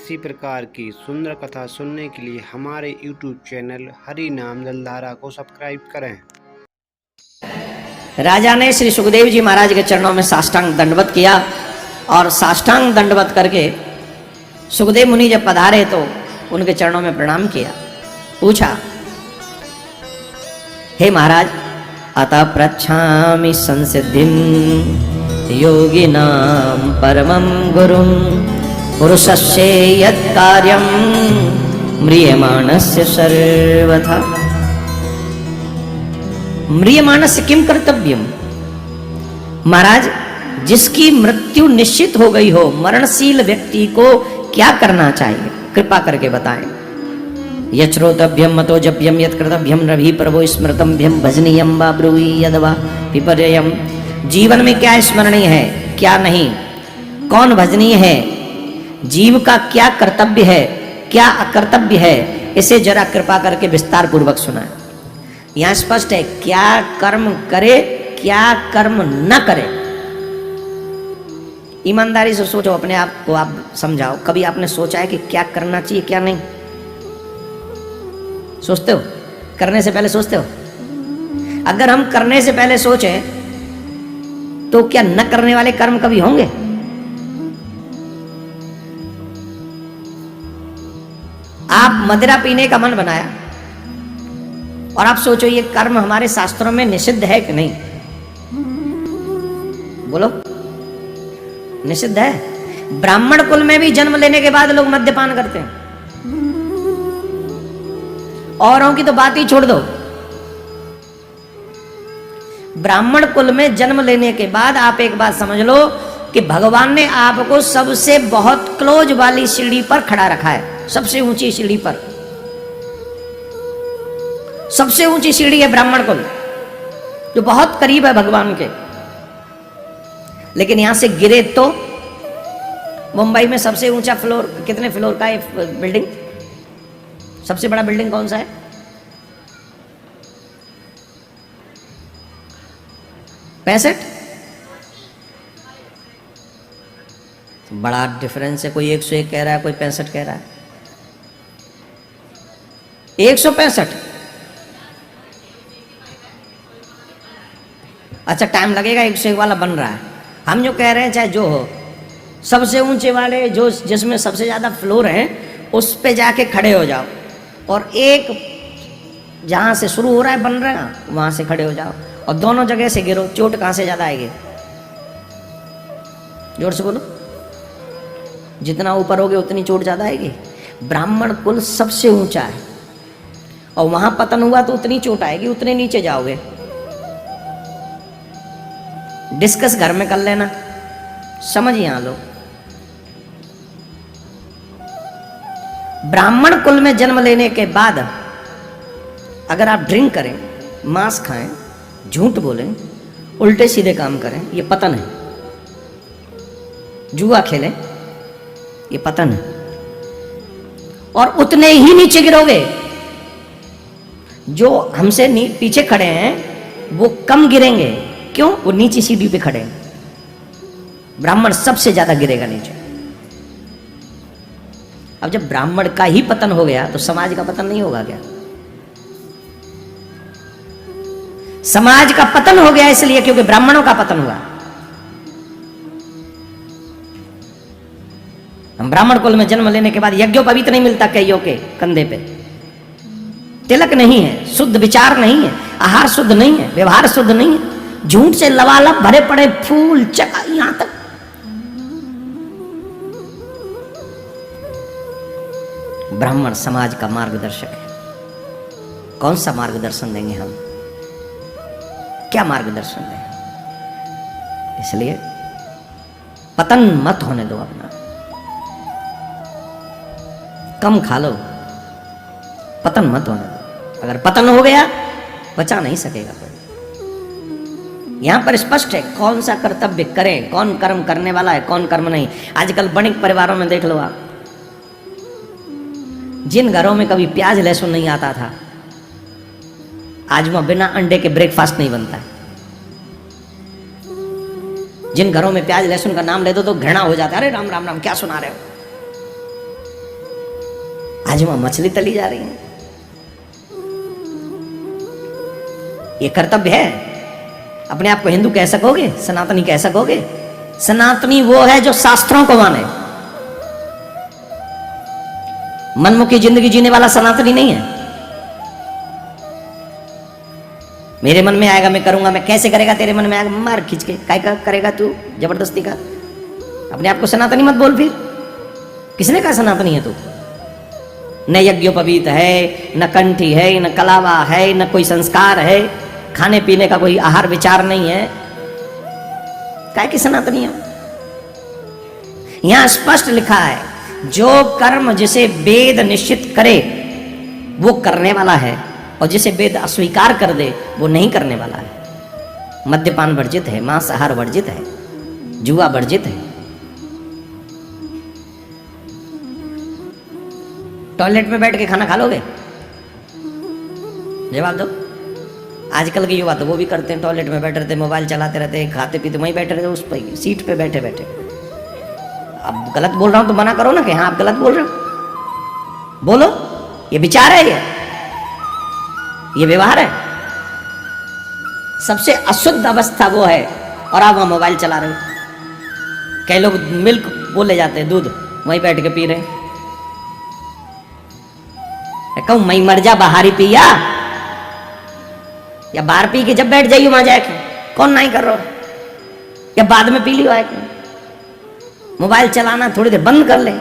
इसी प्रकार की सुंदर कथा सुनने के लिए हमारे YouTube चैनल हरि नाम जलधारा को सब्सक्राइब करें। राजा ने श्री सुखदेव जी महाराज के चरणों में साष्टांग दंडवत किया और साष्टांग दंडवत करके सुखदेव मुनि जब पधारे तो उनके चरणों में प्रणाम किया। पूछा, हे महाराज, अतः पृच्छामि संसिद्धिं योगिनां परमं गुरुं पुरुषस्य यत् कार्यं म्रियमाणस्य सर्वथा। म्रियमाणस्य किम कर्तव्यम? महाराज, जिसकी मृत्यु निश्चित हो गई हो, मरणशील व्यक्ति को क्या करना चाहिए, कृपा करके बताएं। यश्रोतभ्यम मतोजभ्यम यत्कृतभ्यम रवि प्रभो स्मृतभ्यम भजनीयम वा ब्रूहि यदवा विपर्ययम। जीवन में क्या स्मरणीय है, क्या नहीं, कौन भजनीय है, जीव का क्या कर्तव्य है, क्या अकर्तव्य है, इसे जरा कृपा करके विस्तार पूर्वक सुनाएं। यहां स्पष्ट है क्या कर्म करे, क्या कर्म न करे। ईमानदारी से सोचो, अपने आप को आप समझाओ। कभी आपने सोचा है कि क्या करना चाहिए, क्या नहीं? सोचते हो? करने से पहले सोचते हो? अगर हम करने से पहले सोचें तो क्या न करने वाले कर्म कभी होंगे? आप मदिरा पीने का मन बनाया और आप सोचो ये कर्म हमारे शास्त्रों में निषिद्ध है कि नहीं? बोलो, निषिद्ध है। ब्राह्मण कुल में भी जन्म लेने के बाद लोग मद्यपान करते हैं। औरों की तो बात ही छोड़ दो। ब्राह्मण कुल में जन्म लेने के बाद आप एक बात समझ लो कि भगवान ने आपको सबसे बहुत क्लोज वाली सीढ़ी पर खड़ा रखा है, सबसे ऊंची सीढ़ी पर। सबसे ऊंची सीढ़ी है ब्राह्मण कुल, जो बहुत करीब है भगवान के। लेकिन यहां से गिरे तो मुंबई में सबसे ऊंचा फ्लोर, कितने फ्लोर का है बिल्डिंग? सबसे बड़ा बिल्डिंग कौन सा है? पैंसठ। बड़ा डिफरेंस है, कोई 101 कह रहा है, कोई 65 कह रहा है। 165। अच्छा, टाइम लगेगा, 101 वाला बन रहा है। हम जो कह रहे हैं चाहे जो हो, सबसे ऊंचे वाले जो जिसमें सबसे ज्यादा फ्लोर हैं उस पे जाके खड़े हो जाओ और एक जहां से शुरू हो रहा है बन रहा है वहां से खड़े हो जाओ और दोनों जगह से गिरो। चोट कहां से ज्यादा आएगी? जोर से बोलो। जितना ऊपर होगे उतनी चोट ज्यादा आएगी। ब्राह्मण कुल सबसे ऊंचा है और वहां पतन हुआ तो उतनी चोट आएगी, उतने नीचे जाओगे। डिस्कस घर में कर लेना, समझ यहां लो। ब्राह्मण कुल में जन्म लेने के बाद अगर आप ड्रिंक करें, मांस खाएं, झूठ बोलें, उल्टे सीधे काम करें, ये पतन है। जुआ खेलें, ये पतन है। और उतने ही नीचे गिरोगे। जो हमसे पीछे खड़े हैं वो कम गिरेंगे। क्यों? वो नीचे सीढ़ी पे खड़े हैं। ब्राह्मण सबसे ज्यादा गिरेगा नीचे। अब जब ब्राह्मण का ही पतन हो गया तो समाज का पतन नहीं होगा क्या? समाज का पतन हो गया इसलिए क्योंकि ब्राह्मणों का पतन हुआ। हम ब्राह्मण कुल में जन्म लेने के बाद यज्ञोपवीत नहीं मिलता कईयों के कंधे पे। तिलक नहीं है, शुद्ध विचार नहीं है, आहार शुद्ध नहीं है, व्यवहार शुद्ध नहीं है, झूठ से लबालब भरे पड़े फूल चका यहां तक। ब्राह्मण समाज का मार्गदर्शक है। कौन सा मार्गदर्शन देंगे हम? क्या मार्गदर्शन दें? इसलिए पतन मत होने दो अपना। कम खा लो, पतन मत होने दो। अगर पतन हो गया बचा नहीं सकेगा कोई। यहां पर स्पष्ट है कौन सा कर्तव्य करें, कौन कर्म करने वाला है, कौन कर्म नहीं। आजकल बणिक परिवारों में देख लो आप, जिन घरों में कभी प्याज लहसुन नहीं आता था, आज वहां बिना अंडे के ब्रेकफास्ट नहीं बनता है। जिन घरों में प्याज लहसुन का नाम ले दो तो घृणा हो जाता है, अरे राम राम राम क्या सुना रहे हो। आज वहां मछली तली जा रही है। ये कर्तव्य है। अपने आप को हिंदू कह सकोगे, सनातनी कह सकोगे? सनातनी वो है जो शास्त्रों को माने। मनमुखी जिंदगी जीने वाला सनातनी नहीं है। मेरे मन में आएगा मैं करूंगा, मैं कैसे करेगा? तेरे मन में आएगा मार खींच के, काय का करेगा तू जबरदस्ती का? अपने आप को सनातनी मत बोल फिर। किसने कहा सनातनी है तू? न यज्ञोपवीत है, न कंठी है, न कलावा है, न कोई संस्कार है, खाने पीने का कोई आहार विचार नहीं है। काय की सनातनी है? यहां स्पष्ट लिखा है, जो कर्म जिसे वेद निश्चित करे वो करने वाला है, और जिसे वेद अस्वीकार कर दे वो नहीं करने वाला है। मद्यपान वर्जित है, मांसाहार वर्जित है, जुआ वर्जित है। टॉयलेट में बैठ के खाना खा लोगे? जवाब दो। आजकल के युवा तो वो भी करते हैं, टॉयलेट में बैठे रहते, मोबाइल चलाते रहते, खाते पीते वहीं बैठे रहते, उस पर सीट पे बैठे बैठे। अब गलत बोल रहा हूं तो मना करो ना कि हाँ आप गलत बोल रहे हो। बोलो, ये विचार है, ये व्यवहार है। सबसे अशुद्ध अवस्था वो है, और आप वहां मोबाइल चला रहे हो। कई लोग मिल्क बोले जाते हैं, दूध वहीं बैठ के पी रहे हैं। कहूं मैं मर जा, बाहर ही पिया, या बाहर पी के जब बैठ जाइयो वहां जाके, कौन नहीं कर रहा, या बाद में पी लियो है। मोबाइल चलाना थोड़ी देर बंद कर ले।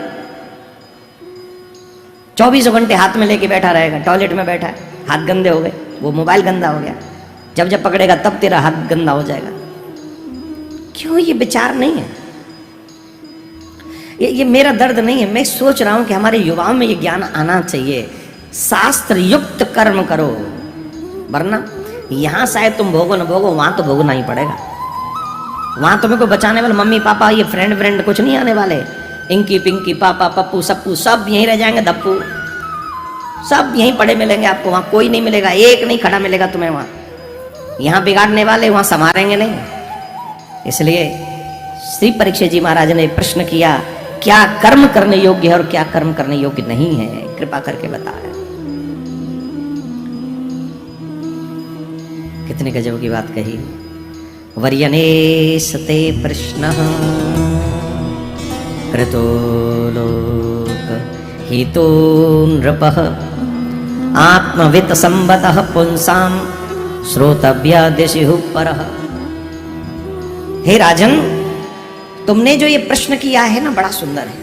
24 घंटे हाथ में लेके बैठा रहेगा, टॉयलेट में बैठा है, हाथ गंदे हो गए, वो मोबाइल गंदा हो गया, जब जब पकड़ेगा तब तेरा हाथ गंदा हो जाएगा। क्यों? ये विचार नहीं है, ये मेरा दर्द नहीं है। मैं सोच रहा हूं कि हमारे युवाओं में ये ज्ञान आना चाहिए। शास्त्र युक्त कर्म करो, वरना यहां शायद तुम भोगो न भोगो, वहां तो भोगना ही पड़ेगा। वहां तुम्हें कोई बचाने वाले मम्मी पापा, ये फ्रेंड कुछ नहीं आने वाले। इंकी पिंकी पापा पप्पू सप्पू सब यहीं रह जाएंगे, धप्पू सब यहीं पड़े मिलेंगे आपको। वहां कोई नहीं मिलेगा, एक नहीं खड़ा मिलेगा तुम्हें वहां। यहां बिगाड़ने वाले वहां संभालेंगे नहीं। इसलिए श्री परीक्षित जी महाराज ने प्रश्न किया, क्या कर्म करने योग्य है और क्या कर्म करने योग्य नहीं है, कृपा करके बताया। कितने गजब की बात कही। वर्यनेशते प्रश्नः कृतो लोक हितो नृपः आत्मवित संबतः पुंसां श्रोतव्या दिशु परः। हे राजन, तुमने जो ये प्रश्न किया है ना, बड़ा सुंदर है।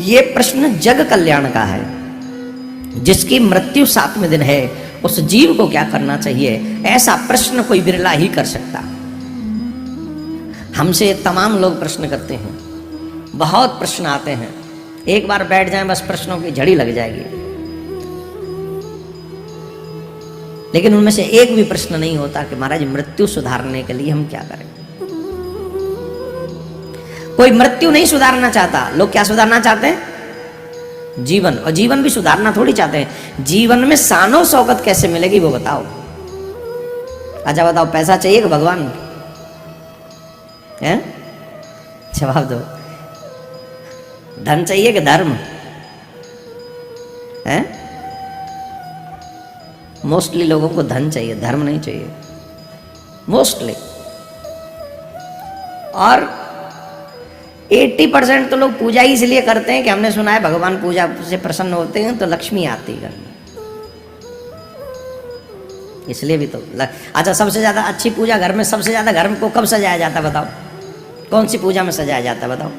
ये प्रश्न जग कल्याण का है। जिसकी मृत्यु 7वें दिन है, उस जीव को क्या करना चाहिए, ऐसा प्रश्न कोई बिरला ही कर सकता। हमसे तमाम लोग प्रश्न करते हैं, बहुत प्रश्न आते हैं। एक बार बैठ जाएं बस प्रश्नों की झड़ी लग जाएगी, लेकिन उनमें से एक भी प्रश्न नहीं होता कि महाराज मृत्यु सुधारने के लिए हम क्या करें। कोई मृत्यु नहीं सुधारना चाहता। लोग क्या सुधारना चाहते हैं? जीवन। और जीवन भी सुधारना थोड़ी चाहते हैं। जीवन में शानो शौकत कैसे मिलेगी वो बताओ। अच्छा बताओ, पैसा चाहिए कि भगवान है? जवाब दो। धन चाहिए कि धर्म है? मोस्टली लोगों को धन चाहिए, धर्म नहीं चाहिए मोस्टली। और 80% तो लोग पूजा ही इसलिए करते हैं कि हमने सुना है भगवान पूजा से प्रसन्न होते हैं तो लक्ष्मी आती है घर में, इसलिए भी तो। अच्छा, सबसे ज्यादा अच्छी पूजा घर में, सबसे ज्यादा घर को कब सजाया जाता है बताओ? कौन सी पूजा में सजाया जाता है बताओ?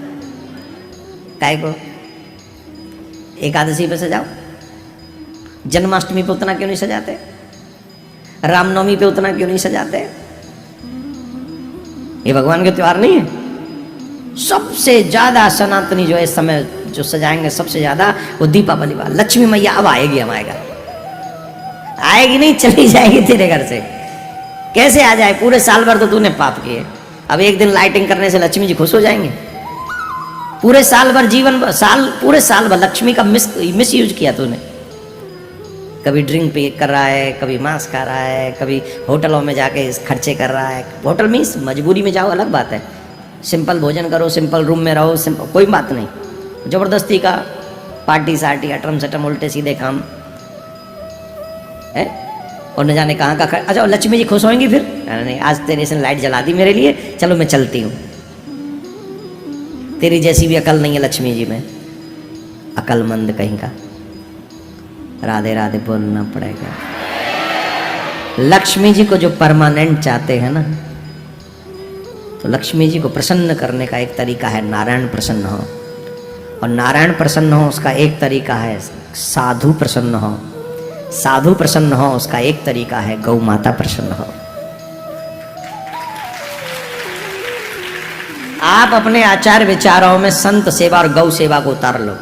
काय को? एकादशी पे सजाओ। जन्माष्टमी पे उतना क्यों नहीं सजाते? रामनवमी पे उतना क्यों नहीं सजाते? ये भगवान के त्योहार नहीं है? सबसे ज्यादा सनातनी जो है इस समय जो सजाएंगे सबसे ज्यादा वो दीपावली वाला। लक्ष्मी मैया अब आएगी हमारे घर, आएगी नहीं, चली जाएगी तेरे घर से। कैसे आ जाए? पूरे साल भर तो तूने पाप किए, अब एक दिन लाइटिंग करने से लक्ष्मी जी खुश हो जाएंगे? पूरे साल भर पूरे साल भर लक्ष्मी का मिस यूज किया तूने। कभी ड्रिंक पे कर रहा है, कभी मांस खा रहा है, कभी होटलों में जाके खर्चे कर रहा है। होटल मीन्स मजबूरी में जाओ अलग बात है, सिंपल भोजन करो, सिंपल रूम में रहो, कोई बात नहीं। जबरदस्ती का पार्टी सार्टी अटरम सटम उल्टे सीधे काम है। और न जाने कहाँ का अच्छा, और लक्ष्मी जी खुश होंगी फिर, नहीं आज तेरे से लाइट जला दी मेरे लिए, चलो मैं चलती हूँ। तेरी जैसी भी अकल नहीं है लक्ष्मी जी में, अकलमंद कहीं का। राधे राधे बोलना पड़ेगा। लक्ष्मी जी को जो परमानेंट चाहते हैं ना, तो लक्ष्मी जी को प्रसन्न करने का एक तरीका है नारायण प्रसन्न हो, और नारायण प्रसन्न हो उसका एक तरीका है साधु प्रसन्न हो, साधु प्रसन्न हो उसका एक तरीका है गौ माता प्रसन्न हो। आप अपने आचार विचारों में संत सेवा और गौ सेवा को उतार लो,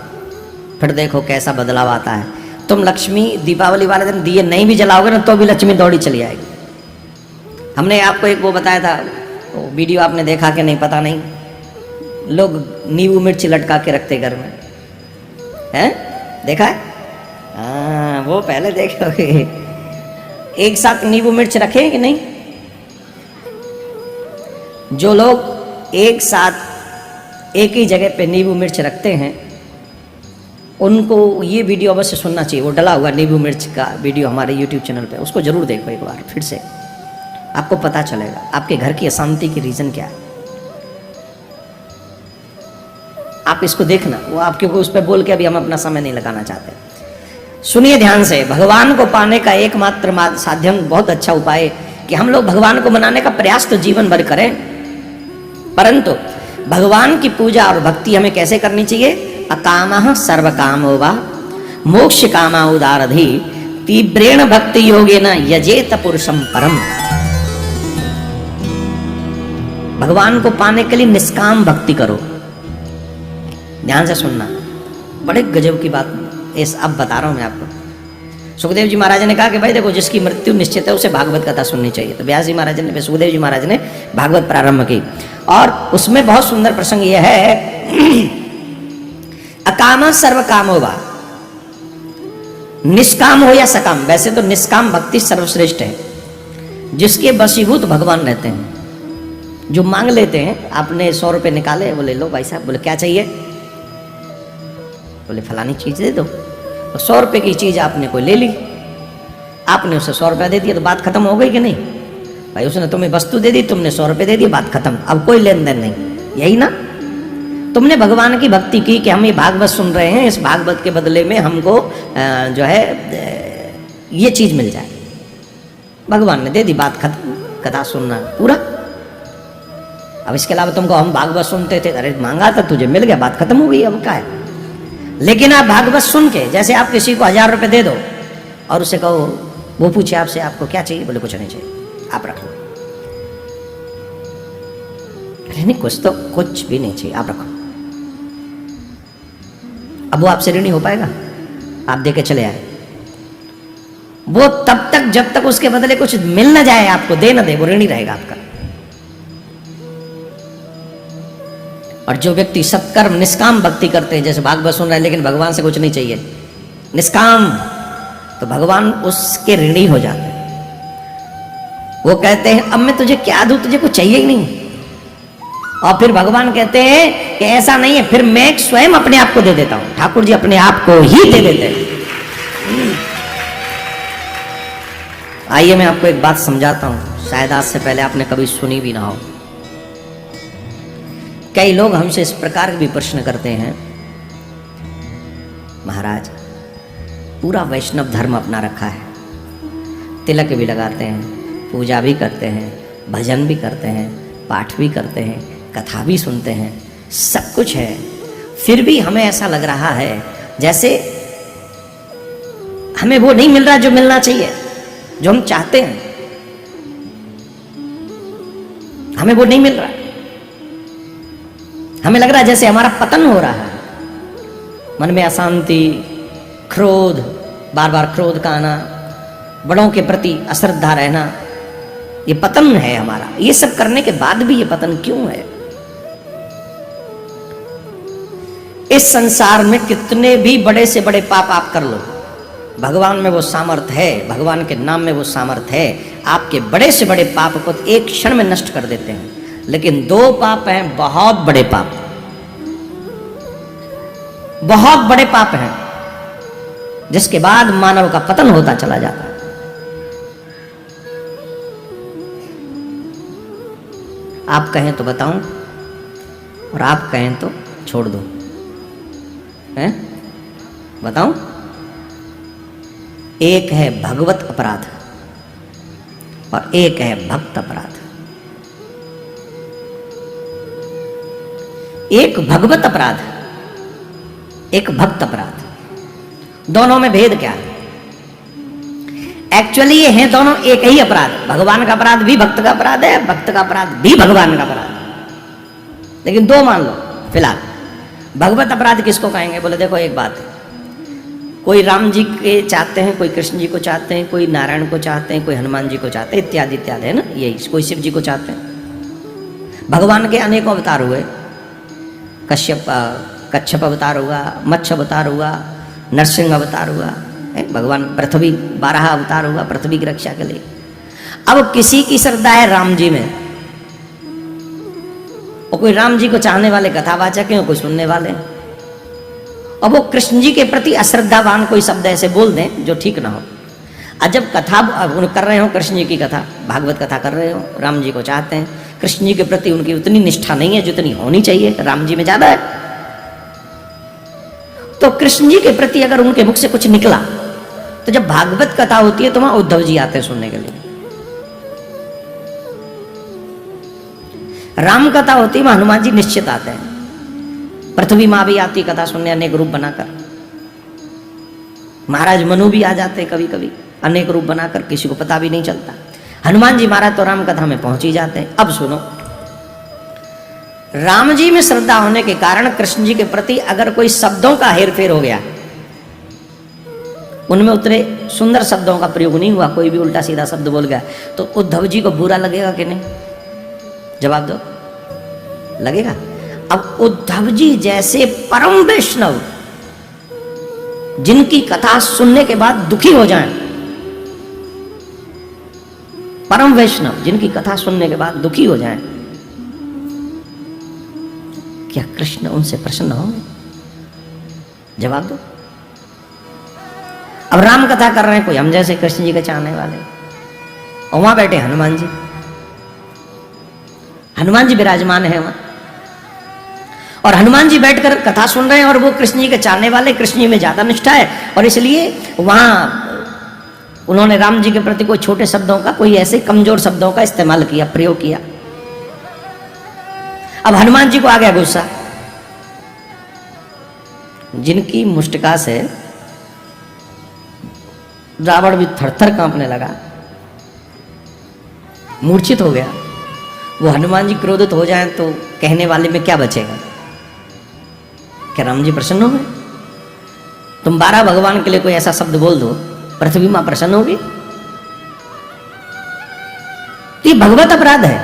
फिर देखो कैसा बदलाव आता है। तुम लक्ष्मी दीपावली वाले दिन दिए नहीं भी जलाओगे ना, तो भी लक्ष्मी दौड़ी चली आएगी। हमने आपको एक वो बताया था, वो वीडियो आपने देखा कि नहीं पता नहीं, लोग नींबू मिर्च लटका के रखते घर में, हैं देखा है? हाँ वो पहले देखोगे। एक साथ नींबू मिर्च रखे कि नहीं? जो लोग एक साथ एक ही जगह पे नींबू मिर्च रखते हैं उनको ये वीडियो अवश्य सुनना चाहिए। वो डला हुआ नींबू मिर्च का वीडियो हमारे YouTube चैनल पे, उसको जरूर देखो एक बार फिर से, आपको पता चलेगा आपके घर की अशांति की रीजन क्या है। आप इसको देखना, वो आपके उस पर बोल के अभी हम अपना समय नहीं लगाना चाहते। सुनिए ध्यान से, भगवान को पाने का एकमात्र साधन, बहुत अच्छा उपाय है कि हम लोग भगवान को मनाने का प्रयास तो जीवन भर करें, परंतु भगवान की पूजा और भक्ति हमें कैसे करनी चाहिए? अकामः सर्व कामो वा मोक्ष कामा उदारधि तीव्रेण भक्ति योगेन यजेत पुरुषम परम। भगवान को पाने के लिए निष्काम भक्ति करो। ध्यान से सुनना, बड़े गजब की बात इस अब बता रहा हूं मैं आपको। सुखदेव जी महाराज ने कहा कि भाई देखो, जिसकी मृत्यु निश्चित है उसे भागवत कथा सुननी चाहिए। तो व्यास जी महाराज ने, सुखदेव जी महाराज ने भागवत प्रारंभ की, और उसमें बहुत सुंदर प्रसंग यह है अकाम सर्व काम होगा, निष्काम हो या सकाम। वैसे तो निष्काम भक्ति सर्वश्रेष्ठ है, जिसके वशीभूत भगवान रहते हैं। जो मांग लेते हैं, आपने 100 रुपये निकाले, बोले लो भाई साहब, बोले क्या चाहिए, बोले फलानी चीज दे दो, तो 100 रुपये की चीज आपने कोई ले ली, आपने उसे 100 रुपया दे दिया, तो बात खत्म हो गई कि नहीं भाई? उसने तुम्हें वस्तु दे दी, तुमने 100 रुपये दे दिए, बात खत्म, अब कोई लेन देन नहीं, यही ना? तुमने भगवान की भक्ति की कि हम ये भागवत सुन रहे हैं, इस भागवत के बदले में हमको जो है ये चीज मिल जाए, भगवान ने दे दी, बात खत्म, कथा सुनना पूरा। अब इसके अलावा तुमको हम भागवत सुनते थे, अरे मांगा था तुझे, मिल गया, बात खत्म हो गई, अब क्या है? लेकिन आप भागवत सुन के, जैसे आप किसी को 1000 रुपये दे दो और उसे कहो, वो पूछे आपसे आपको क्या चाहिए, बोले कुछ नहीं चाहिए, आप रख लो। नहीं, कुछ तो कुछ भी नहीं चाहिए, आप रखो। अब वो आपसे ऋणी हो पाएगा? आप दे के चले आए, वो तब तक जब तक उसके बदले कुछ मिल ना जाए, आपको दे ना दे, वो ऋणी रहेगा आपका। और जो व्यक्ति सत्कर्म निष्काम भक्ति करते हैं, जैसे भागवत सुन रहे हैं लेकिन भगवान से कुछ नहीं चाहिए, निष्काम, तो भगवान उसके ऋणी हो जाते हैं। वो कहते हैं अब मैं तुझे क्या दूं, तुझे कुछ चाहिए ही नहीं। और फिर भगवान कहते हैं कि ऐसा नहीं है, फिर मैं स्वयं अपने आप को दे देता हूं। ठाकुर जी अपने आप को ही दे देते हैं। आइए मैं आपको एक बात समझाता हूं, शायद आज से पहले आपने कभी सुनी भी ना हो। कई लोग हमसे इस प्रकार के भी प्रश्न करते हैं, महाराज पूरा वैष्णव धर्म अपना रखा है, तिलक भी लगाते हैं, पूजा भी करते हैं, भजन भी करते हैं, पाठ भी करते हैं, कथा भी सुनते हैं, सब कुछ है, फिर भी हमें ऐसा लग रहा है जैसे हमें वो नहीं मिल रहा जो मिलना चाहिए, जो हम चाहते हैं, हमें वो नहीं मिल रहा। हमें लग रहा है जैसे हमारा पतन हो रहा है, मन में अशांति, क्रोध, बार बार क्रोध का आना, बड़ों के प्रति अश्रद्धा रहना, ये पतन है हमारा। ये सब करने के बाद भी ये पतन क्यों है? इस संसार में कितने भी बड़े से बड़े पाप आप कर लो, भगवान में वो सामर्थ है, भगवान के नाम में वो सामर्थ है, आपके बड़े से बड़े पाप को एक क्षण में नष्ट कर देते हैं। लेकिन 2 पाप हैं बहुत बड़े पाप, बहुत बड़े पाप हैं, जिसके बाद मानव का पतन होता चला जाता है। आप कहें तो बताऊं और आप कहें तो छोड़ दो, हैं? बताऊं? एक है भगवत अपराध और एक है भक्त अपराध। एक भगवत अपराध, एक भक्त अपराध, दोनों में भेद क्या है? एक्चुअली ये हैं दोनों एक ही अपराध। भगवान का अपराध भी भक्त का अपराध है, भक्त का अपराध भी भगवान का अपराध है, लेकिन दो मान लो फिलहाल। भगवत अपराध किसको कहेंगे? बोले देखो एक बात है, कोई राम जी के चाहते हैं, कोई कृष्ण जी को चाहते हैं, कोई नारायण को चाहते हैं, कोई हनुमान जी को चाहते हैं, इत्यादि इत्यादि, है ना, यही। कोई शिव जी को चाहते हैं। भगवान के अनेकों अवतार हुए, कच्छप अवतार हुआ, मत्स्य अवतार हुआ, नरसिंह अवतार हुआ, भगवान पृथ्वी 12 अवतार हुआ पृथ्वी की रक्षा के लिए। अब किसी की श्रद्धा है राम जी में, और कोई राम जी को चाहने वाले कथावाचक हैं, कोई सुनने वाले हैं। और वो कृष्ण जी के प्रति अश्रद्धावान कोई शब्द ऐसे बोल दें जो ठीक ना हो। और जब कथा कर रहे हो, कृष्ण जी की कथा, भागवत कथा कर रहे हो, राम जी को चाहते हैं, कृष्ण जी के प्रति उनकी उतनी निष्ठा नहीं है जितनी होनी चाहिए, राम जी में ज्यादा है, तो कृष्ण जी के प्रति अगर उनके मुख से कुछ निकला, तो जब भागवत कथा होती है तो वहां उद्धव जी आते हैं सुनने के लिए। राम कथा होती है वहां हनुमान जी निश्चित आते हैं। पृथ्वी माँ भी आती कथा सुनने अनेक रूप बनाकर, महाराज मनु भी आ जाते कभी कभी अनेक रूप बनाकर, किसी को पता भी नहीं चलता। हनुमान जी महाराज तो राम कथा में पहुंच ही जाते हैं। अब सुनो, राम जी में श्रद्धा होने के कारण कृष्ण जी के प्रति अगर कोई शब्दों का हेरफेर हो गया, उनमें उतने सुंदर शब्दों का प्रयोग नहीं हुआ, कोई भी उल्टा सीधा शब्द बोल गया, तो उद्धव जी को बुरा लगेगा कि नहीं? जवाब दो, लगेगा। अब उद्धव जी जैसे परम वैष्णव, जिनकी कथा सुनने के बाद दुखी हो जाएं, परम वैष्णव जिनकी कथा सुनने के बाद दुखी हो जाएं, क्या कृष्ण उनसे प्रसन्न होंगे? जवाब दो। अब राम कथा कर रहे हैं कोई हम जैसे कृष्ण जी के चाहने वाले, और वहां बैठे हनुमान जी, हनुमान जी विराजमान है वहां, और हनुमान जी बैठकर कथा सुन रहे हैं, और वो कृष्ण जी के चाहने वाले, कृष्ण जी में ज्यादा निष्ठा है, और इसलिए वहां उन्होंने राम जी के प्रति कोई छोटे शब्दों का, कोई ऐसे कमजोर शब्दों का इस्तेमाल किया, प्रयोग किया। अब हनुमान जी को आ गया गुस्सा, जिनकी मुष्टिका से रावण भी थरथर कांपने लगा, मूर्छित हो गया। वो हनुमान जी क्रोधित हो जाएं तो कहने वाले में क्या बचेगा? क्या राम जी प्रसन्न हो गए? तुम 12 भगवान के लिए कोई ऐसा शब्द बोल दो, पृथ्वी मां प्रसन्न होगी? तो ये भगवत अपराध है।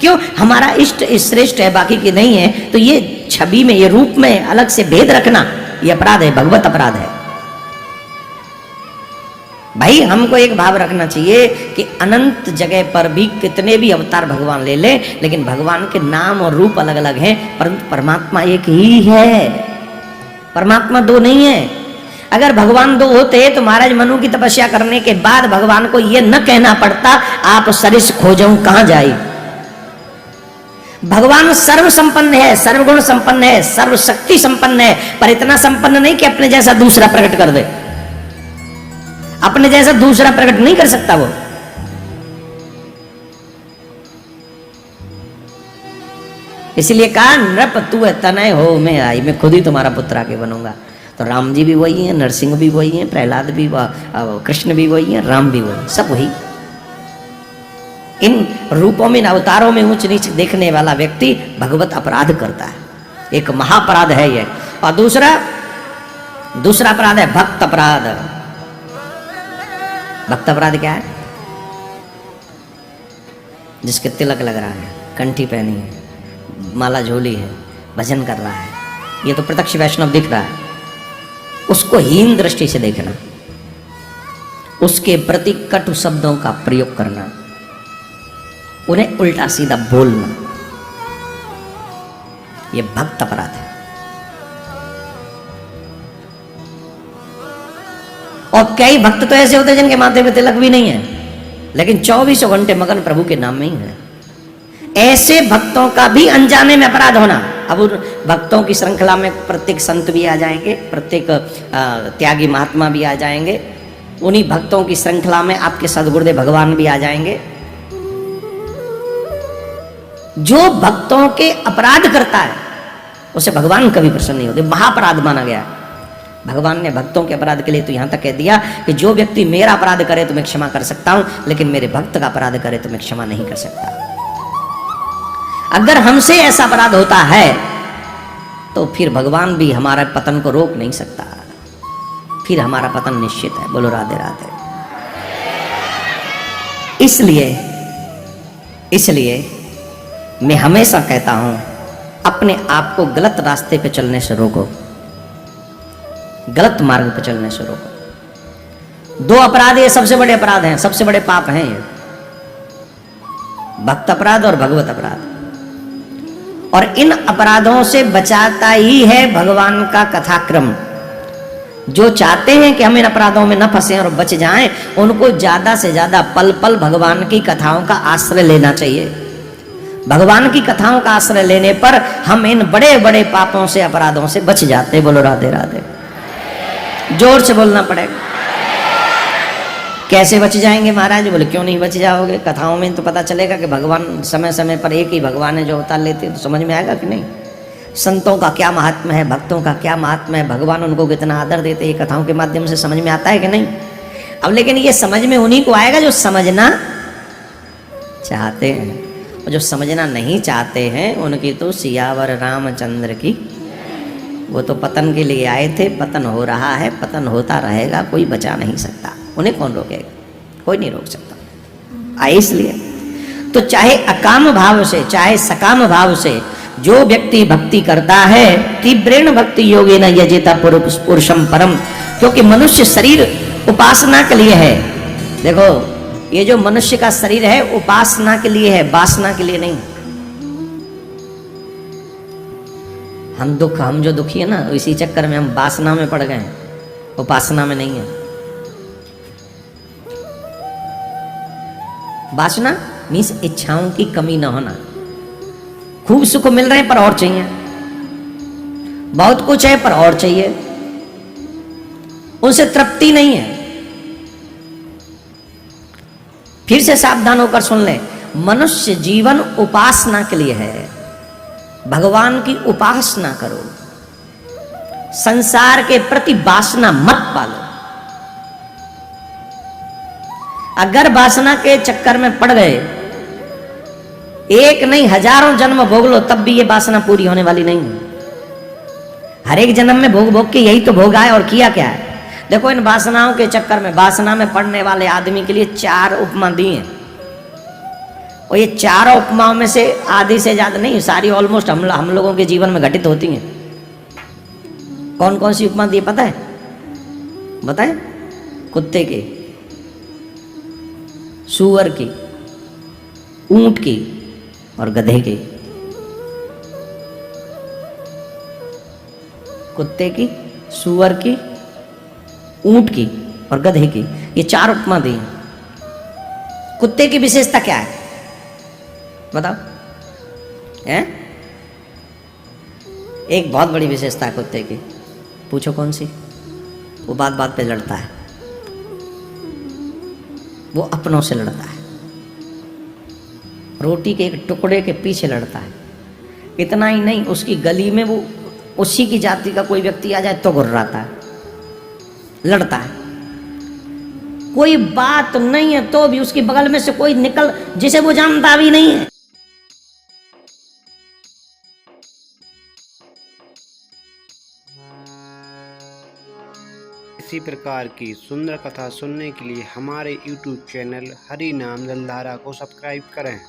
क्यों? हमारा इष्ट श्रेष्ठ है, बाकी की नहीं है, तो ये छवि में, ये रूप में अलग से भेद रखना, ये अपराध है, भगवत अपराध है। भाई हमको एक भाव रखना चाहिए कि अनंत जगह पर भी कितने भी अवतार भगवान ले ले, लेकिन भगवान के नाम और रूप अलग अलग हैं, परंतु परमात्मा एक ही है। परमात्मा दो नहीं है। अगर भगवान दो होते तो महाराज मनु की तपस्या करने के बाद भगवान को यह न कहना पड़ता, आप सरिस खोजऊं कहां जाए। भगवान सर्व संपन्न है, सर्वगुण संपन्न है, सर्वशक्ति संपन्न है, पर इतना संपन्न नहीं कि अपने जैसा दूसरा प्रकट कर दे। अपने जैसा दूसरा प्रकट नहीं कर सकता वो। इसलिए कहा नृप तू तनय हो मैं आई, मैं खुद ही तुम्हारा पुत्र आके बनूंगा। तो राम जी भी वही हैं, नरसिंह भी वही हैं, प्रहलाद भी, कृष्ण भी वही हैं, राम भी वही, सब वही। इन रूपों में, इन अवतारों में ऊंच नीच देखने वाला व्यक्ति भगवत अपराध करता है। एक महापराध है ये। और दूसरा अपराध है भक्त अपराध। भक्त अपराध क्या है? जिसके तिलक लग रहा है, कंठी पहनी है, माला झोली है, भजन कर रहा है, ये तो प्रत्यक्ष वैष्णव दिख रहा है, उसको हीन दृष्टि से देखना, उसके प्रति कटु शब्दों का प्रयोग करना, उन्हें उल्टा सीधा बोलना, ये भक्त अपराध है। और कई भक्त तो ऐसे होते हैं जिनके माथे पे तिलक भी नहीं है, लेकिन 24 घंटे मगन प्रभु के नाम में ही है। ऐसे भक्तों का भी अनजाने में अपराध होना। अब उन भक्तों की श्रृंखला में प्रत्येक संत भी आ जाएंगे, प्रत्येक त्यागी महात्मा भी आ जाएंगे, उन्हीं भक्तों की श्रृंखला में आपके सदगुरुदेव भगवान भी आ जाएंगे। जो भक्तों के अपराध करता है उसे भगवान कभी प्रसन्न नहीं होते, महाअपराध माना गया है। भगवान ने भक्तों के अपराध के लिए तो यहां तक कह दिया कि जो व्यक्ति मेरा अपराध करे तो मैं क्षमा कर सकता हूं, लेकिन मेरे भक्त का अपराध करे तो मैं क्षमा नहीं कर सकता। अगर हमसे ऐसा अपराध होता है तो फिर भगवान भी हमारे पतन को रोक नहीं सकता, फिर हमारा पतन निश्चित है। बोलो राधे राधे। इसलिए मैं हमेशा कहता हूं, अपने आप को गलत रास्ते पे चलने से रोको, गलत मार्ग पे चलने से रोको। 2 अपराध ये सबसे बड़े अपराध हैं, सबसे बड़े पाप हैं ये, भक्त अपराध और भगवत अपराध। और इन अपराधों से बचाता ही है भगवान का कथाक्रम। जो चाहते हैं कि हम इन अपराधों में न फंसे और बच जाएं, उनको ज्यादा से ज्यादा पल पल भगवान की कथाओं का आश्रय लेना चाहिए। भगवान की कथाओं का आश्रय लेने पर हम इन बड़े बड़े पापों से, अपराधों से बच जाते। बोलो राधे राधे। जोर से बोलना पड़ेगा। कैसे बच जाएंगे महाराज? बोले क्यों नहीं बच जाओगे? कथाओं में तो पता चलेगा कि भगवान समय समय पर एक ही भगवान है जो अवतार लेते हैं, तो समझ में आएगा कि नहीं? संतों का क्या महात्मा है, भक्तों का क्या महात्मा है, भगवान उनको कितना आदर देते हैं, कथाओं के माध्यम से समझ में आता है कि नहीं? अब लेकिन ये समझ में उन्हीं को आएगा जो समझना चाहते हैं, और जो समझना नहीं चाहते हैं उनकी तो सियावर रामचंद्र की। वो तो पतन के लिए आए थे, पतन हो रहा है, पतन होता रहेगा, कोई बचा नहीं सकता। उन्हें कौन रोकेगा? कोई नहीं रोक सकता। इसलिए तो चाहे अकाम भाव से चाहे सकाम भाव से जो व्यक्ति भक्ति करता है, तीव्रेण भक्ति योगेन यजेता पुरुषम परम। क्योंकि मनुष्य शरीर उपासना के लिए है। देखो, ये जो मनुष्य का शरीर है उपासना के लिए है, वासना के लिए नहीं। हम जो दुखी है ना, इसी चक्कर में हम वासना में पड़ गए, उपासना में नहीं है। वासना मीन्स इच्छाओं की कमी ना होना। खूब सुख मिल रहे हैं पर और चाहिए, बहुत कुछ है पर और चाहिए, उनसे तृप्ति नहीं है। फिर से सावधान होकर सुन ले, मनुष्य जीवन उपासना के लिए है। भगवान की उपासना करो, संसार के प्रति वासना मत पालो। अगर वासना के चक्कर में पड़ गए, एक नहीं हजारों जन्म भोग लो, तब भी ये वासना पूरी होने वाली नहीं है। हर एक जन्म में भोग भोग के यही तो भोगा है, और किया क्या है? देखो, इन वासनाओं के चक्कर में, वासना में पड़ने वाले आदमी के लिए 4 उपमा दी हैं, और ये 4 उपमाओं में से आधी से ज्यादा नहीं, सारी ऑलमोस्ट हम लोगों के जीवन में घटित होती हैं। कौन कौन सी उपमा दी पता है? बताए? कुत्ते की, सूअर की, ऊंट की और गधे की। कुत्ते की, सूअर की, ऊंट की और गधे की, ये 4 उपमा दी हैं। कुत्ते की विशेषता क्या है बताओ? हैं? एक बहुत बड़ी विशेषता है कुत्ते की। पूछो कौन सी? वो बात बात पे लड़ता है, वो अपनों से लड़ता है, रोटी के एक टुकड़े के पीछे लड़ता है। इतना ही नहीं, उसकी गली में वो उसी की जाति का कोई व्यक्ति आ जाए तो गुर्राता है, लड़ता है। कोई बात नहीं है तो भी उसकी बगल में से कोई निकल, जिसे वो जानता भी नहीं है, इसी प्रकार की सुंदर कथा सुनने के लिए हमारे YouTube चैनल हरि नाम जलधारा को सब्सक्राइब करें।